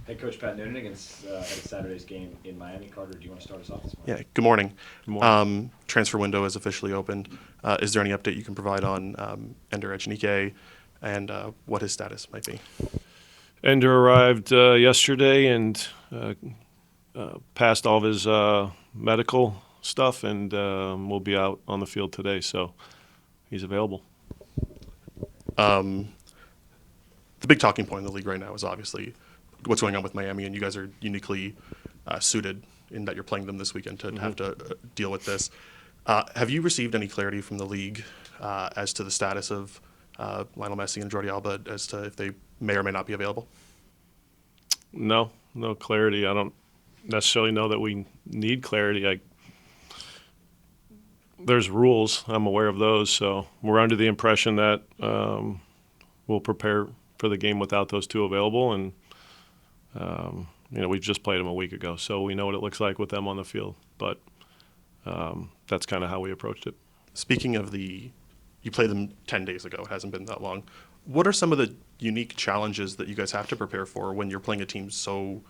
Head coach Pat Noonan against at Saturday's game in Miami. Carter, do you want to start us off this morning? Yeah, good morning. Good morning. Transfer window has officially opened. Is there any update you can provide on Ender Echenike and what his status might be? Ender arrived yesterday and passed all of his medical stuff and will be out on the field today, so he's available. The big talking point in the league right now is obviously what's going on with Miami, and you guys are uniquely suited in that you're playing them this weekend to have to deal with this. Have you received any clarity from the league as to the status of Lionel Messi and Jordi Alba as to if they may or may not be available? No clarity. I don't necessarily know that we need clarity. There's rules. I'm aware of those, so we're under the impression that we'll prepare for the game without those two available, and we've just played them a week ago, so we know what it looks like with them on the field. But that's kind of how we approached it. Speaking of you played them 10 days ago. It hasn't been that long. What are some of the unique challenges that you guys have to prepare for when you're playing a team so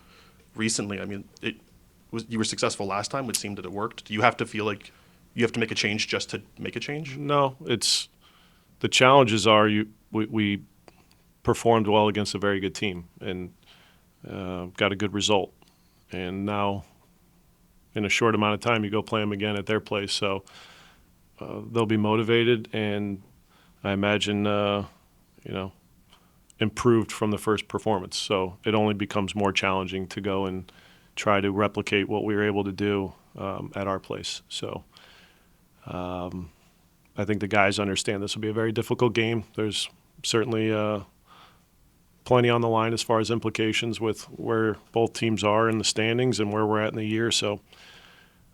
recently? I mean, you were successful last time. It seemed that it worked. Do you have to feel like you have to make a change just to make a change? No, the challenges are we performed well against a very good team and got a good result. And now, in a short amount of time, you go play them again at their place. So they'll be motivated, and I imagine, improved from the first performance. So it only becomes more challenging to go and try to replicate what we were able to do at our place. So I think the guys understand this will be a very difficult game. There's certainly plenty on the line as far as implications with where both teams are in the standings and where we're at in the year. So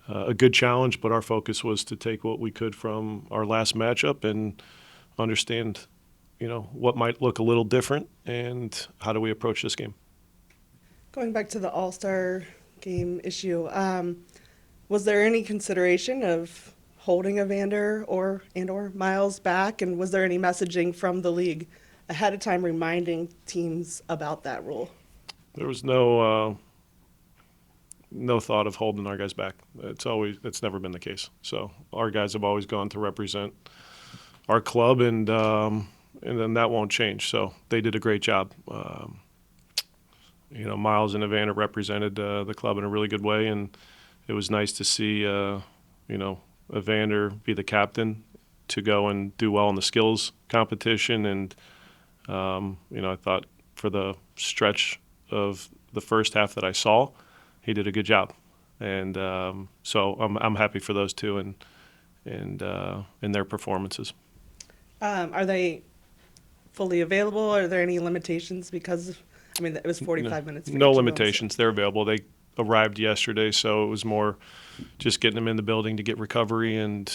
a good challenge, but our focus was to take what we could from our last matchup and understand, what might look a little different and how do we approach this game. Going back to the All-Star game issue, was there any consideration of holding Evander or Miles back, and was there any messaging from the league ahead of time reminding teams about that rule? There was no thought of holding our guys back. It's never been the case. So our guys have always gone to represent our club, and then that won't change. So they did a great job. Miles and Evander represented the club in a really good way, and it was nice to see Evander be the captain to go and do well in the skills competition. And I thought for the stretch of the first half that I saw, he did a good job, and so I'm happy for those two and in their performances. Are they fully available? Are there any limitations? Because it was 45 minutes. No limitations. They're available. They arrived yesterday, so it was more just getting them in the building to get recovery and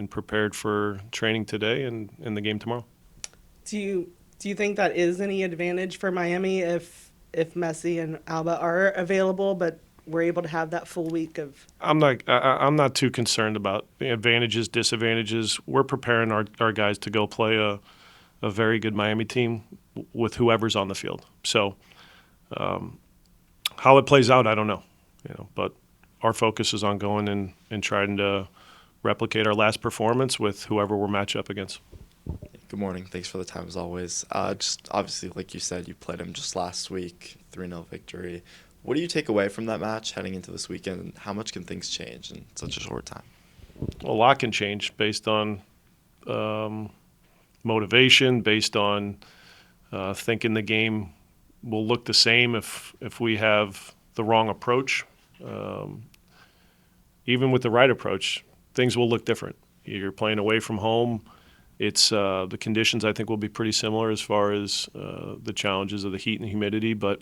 prepared for training today and the game tomorrow. Do you think that is any advantage for Miami if Messi and Alba are available, but we're able to have that full week of? I'm not too concerned about the advantages, disadvantages. We're preparing our guys to go play a very good Miami team with whoever's on the field. So how it plays out, I don't know. But our focus is on going and trying to replicate our last performance with whoever we're matched up against. Good morning. Thanks for the time as always. Just obviously, like you said, you played him just last week, 3-0 victory. What do you take away from that match heading into this weekend, and how much can things change in such a short time? A lot can change based on motivation, based on thinking the game will look the same if we have the wrong approach. Even with the right approach, things will look different. You're playing away from home. It's the conditions I think will be pretty similar as far as the challenges of the heat and humidity, but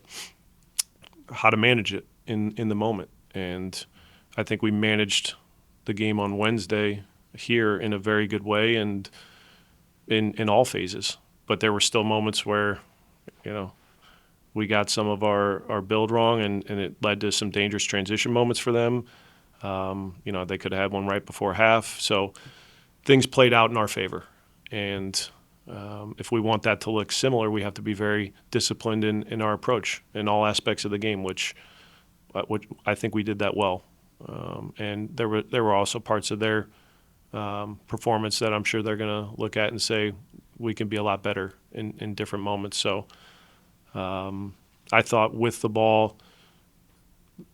how to manage it in the moment. And I think we managed the game on Wednesday here in a very good way and in all phases. But there were still moments where, we got some of our build wrong and it led to some dangerous transition moments for them. They could have had one right before half. So things played out in our favor. And if we want that to look similar, we have to be very disciplined in our approach in all aspects of the game, which I think we did that well. And there were also parts of their performance that I'm sure they're going to look at and say we can be a lot better in different moments. So I thought with the ball,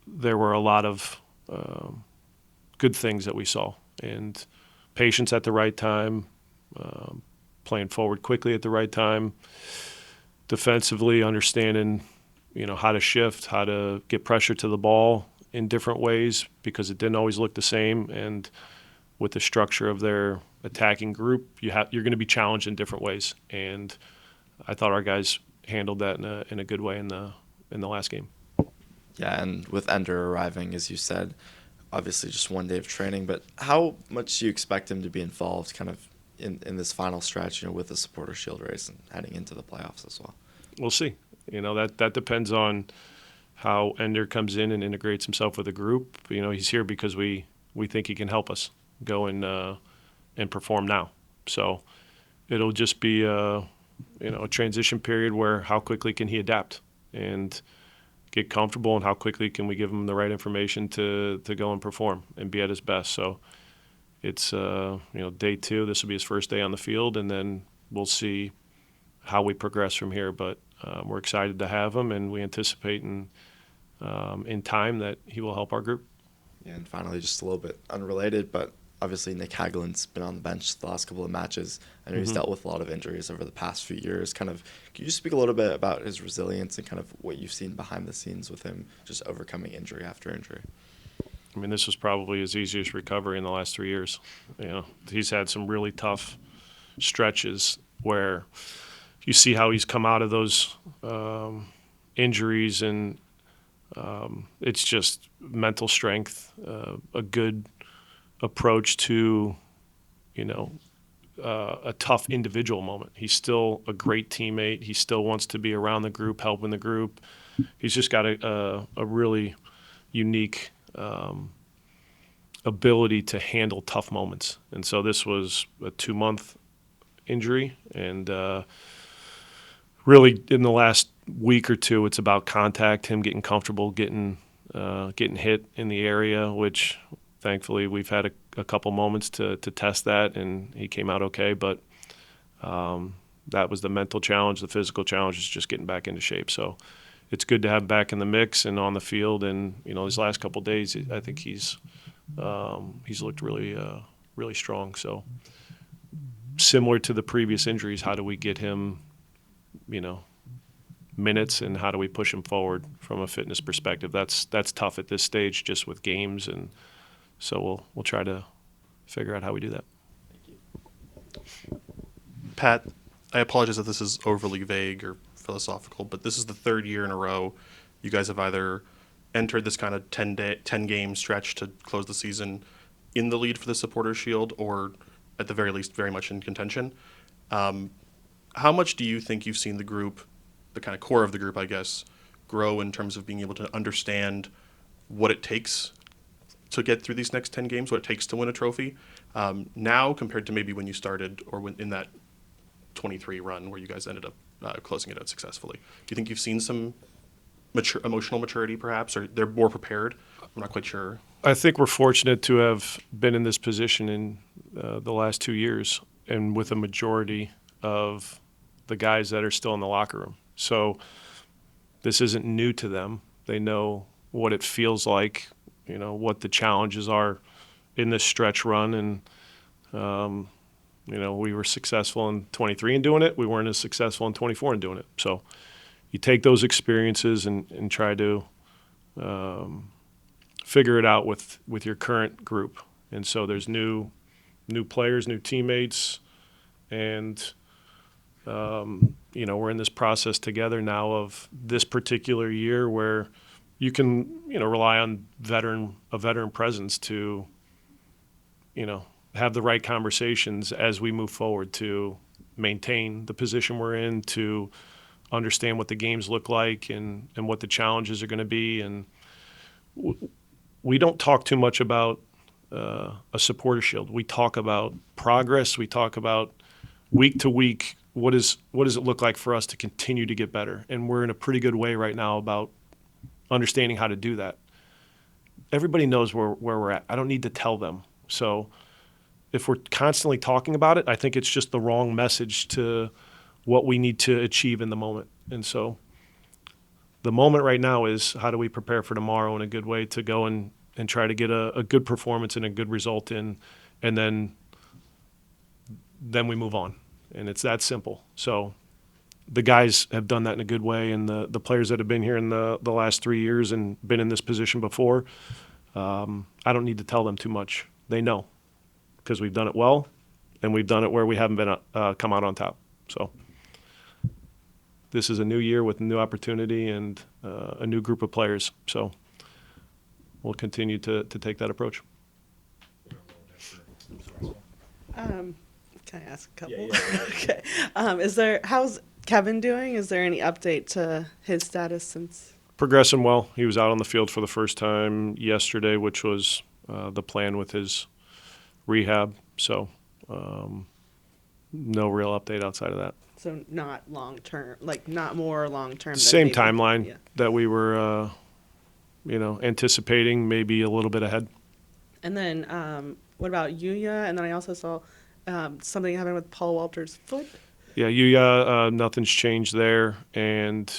there were a lot of good things that we saw, and patience at the right time, playing forward quickly at the right time, defensively understanding, how to shift, how to get pressure to the ball in different ways, because it didn't always look the same. And with the structure of their attacking group, you're going to be challenged in different ways. And I thought our guys handled that in a good way in the last game. Yeah, and with Ender arriving, as you said, obviously just one day of training, but how much do you expect him to be involved kind of in this final stretch, with the Supporter Shield race and heading into the playoffs as well? We'll see. That depends on how Ender comes in and integrates himself with the group. He's here because we think he can help us go and perform now. So it'll just be a transition period where how quickly can he adapt and get comfortable, and how quickly can we give him the right information to go and perform and be at his best. So it's day 2. This will be his first day on the field, and then we'll see how we progress from here. But we're excited to have him, and we anticipate in time that he will help our group. Yeah, and finally, just a little bit unrelated, but obviously Nick Hagelin's been on the bench the last couple of matches. I know he's dealt with a lot of injuries over the past few years. Can you just speak a little bit about his resilience and kind of what you've seen behind the scenes with him just overcoming injury after injury? I mean, this was probably his easiest recovery in the last 3 years. He's had some really tough stretches where you see how he's come out of those injuries, and it's just mental strength, a good approach to, a tough individual moment. He's still a great teammate. He still wants to be around the group, helping the group. He's just got a really unique ability to handle tough moments. And so this was a 2-month injury, and really in the last week or two, it's about contact, him getting comfortable, getting hit in the area, which thankfully we've had a couple moments to test that, and he came out okay. But that was the mental challenge. The physical challenge is just getting back into shape. So it's good to have him back in the mix and on the field. And these last couple of days, I think he's looked really really strong. So similar to the previous injuries, how do we get him minutes, and how do we push him forward from a fitness perspective? That's tough at this stage, just with games, and so we'll try to figure out how we do that. Pat, I apologize if this is overly vague or philosophical, but this is the 3rd year in a row you guys have either entered this kind of 10-game stretch to close the season in the lead for the Supporter Shield, or at the very least very much in contention. How much do you think you've seen the group, the kind of core of the group, I guess, grow in terms of being able to understand what it takes to get through these next 10 games, what it takes to win a trophy, now compared to maybe when you started, or when in that 23 run where you guys ended up closing it out successfully? Do you think you've seen some emotional maturity, perhaps, or they're more prepared? I'm not quite sure. I think we're fortunate to have been in this position in the last 2 years, and with a majority of the guys that are still in the locker room. So this isn't new to them. They know what it feels like, what the challenges are in this stretch run. And, we were successful in 23 in doing it. We weren't as successful in 24 in doing it. So you take those experiences and try to figure it out with your current group. And so there's new players, new teammates, and we're in this process together now of this particular year where you can rely on a veteran presence to have the right conversations as we move forward to maintain the position we're in, to understand what the games look like and what the challenges are going to be. And we don't talk too much about a Supporter Shield. We talk about progress. We talk about week to week what does it look like for us to continue to get better? And we're in a pretty good way right now about understanding how to do that. Everybody knows where we're at. I don't need to tell them. So if we're constantly talking about it, I think it's just the wrong message to what we need to achieve in the moment. And so the moment right now is how do we prepare for tomorrow in a good way to go and try to get a good performance and a good result in, and then we move on. And it's that simple. So the guys have done that in a good way, and the players that have been here in the last 3 years and been in this position before, I don't need to tell them too much. They know because we've done it well, and we've done it where we haven't been come out on top. So this is a new year with a new opportunity and a new group of players. So we'll continue to take that approach. Can I ask a couple? Yeah. Okay. How's Kevin doing? Is there any update to his status since? Progressing well. He was out on the field for the first time yesterday, which was the plan with his rehab. So no real update outside of that. So not long term, like not more long term. Same timeline that we were, anticipating, maybe a little bit ahead. And then what about Yuya? And then I also saw something happened with Paul Walter's foot. Yeah, Yuya, nothing's changed there. And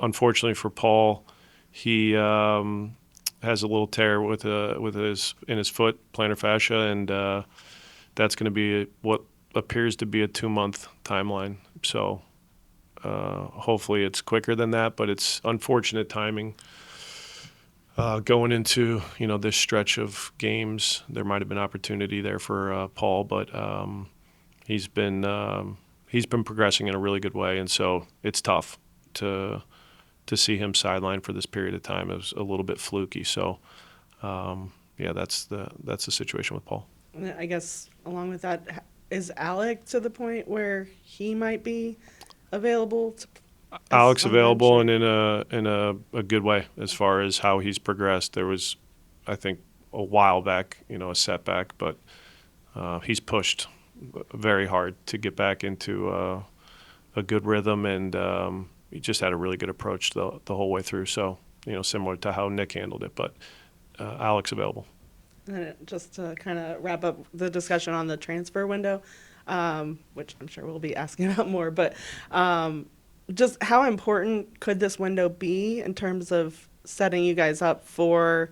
unfortunately for Paul, he has a little tear in his foot, plantar fascia, and that's going to be what appears to be a 2-month timeline. So hopefully it's quicker than that, but it's unfortunate timing. Going into this stretch of games, there might have been opportunity there for Paul, but he's been progressing in a really good way, and so it's tough to see him sidelined for this period of time. It was a little bit fluky. So that's the situation with Paul. And I guess along with that, is Alec to the point where he might be available? Alec's available and in a good way as far as how he's progressed. There was, I think, a while back, a setback, but he's pushed very hard to get back into a good rhythm, and he just had a really good approach the whole way through. So, similar to how Nick handled it, but Alec's available. And then just to kind of wrap up the discussion on the transfer window, which I'm sure we'll be asking about more, but just how important could this window be in terms of setting you guys up for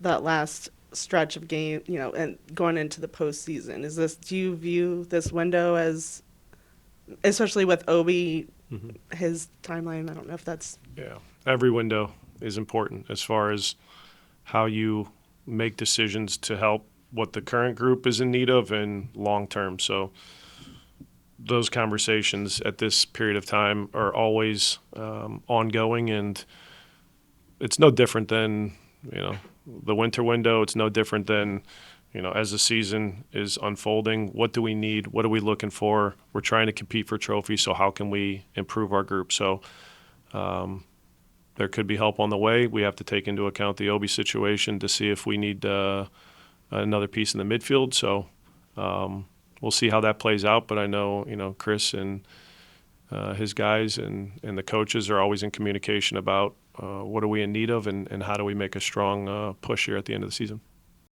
that last stretch of game, and going into the postseason? Do you view this window as, especially with Obi, his timeline? I don't know if that's. Yeah, every window is important as far as how you make decisions to help what the current group is in need of and long term. So those conversations at this period of time are always ongoing, and it's no different than the winter window. It's no different than as the season is unfolding. What do we need? What are we looking for? We're trying to compete for trophies, so how can we improve our group? So there could be help on the way. We have to take into account the Obi situation to see if we need another piece in the midfield. So we'll see how that plays out, but I know Chris and his guys and the coaches are always in communication about what are we in need of and how do we make a strong push here at the end of the season.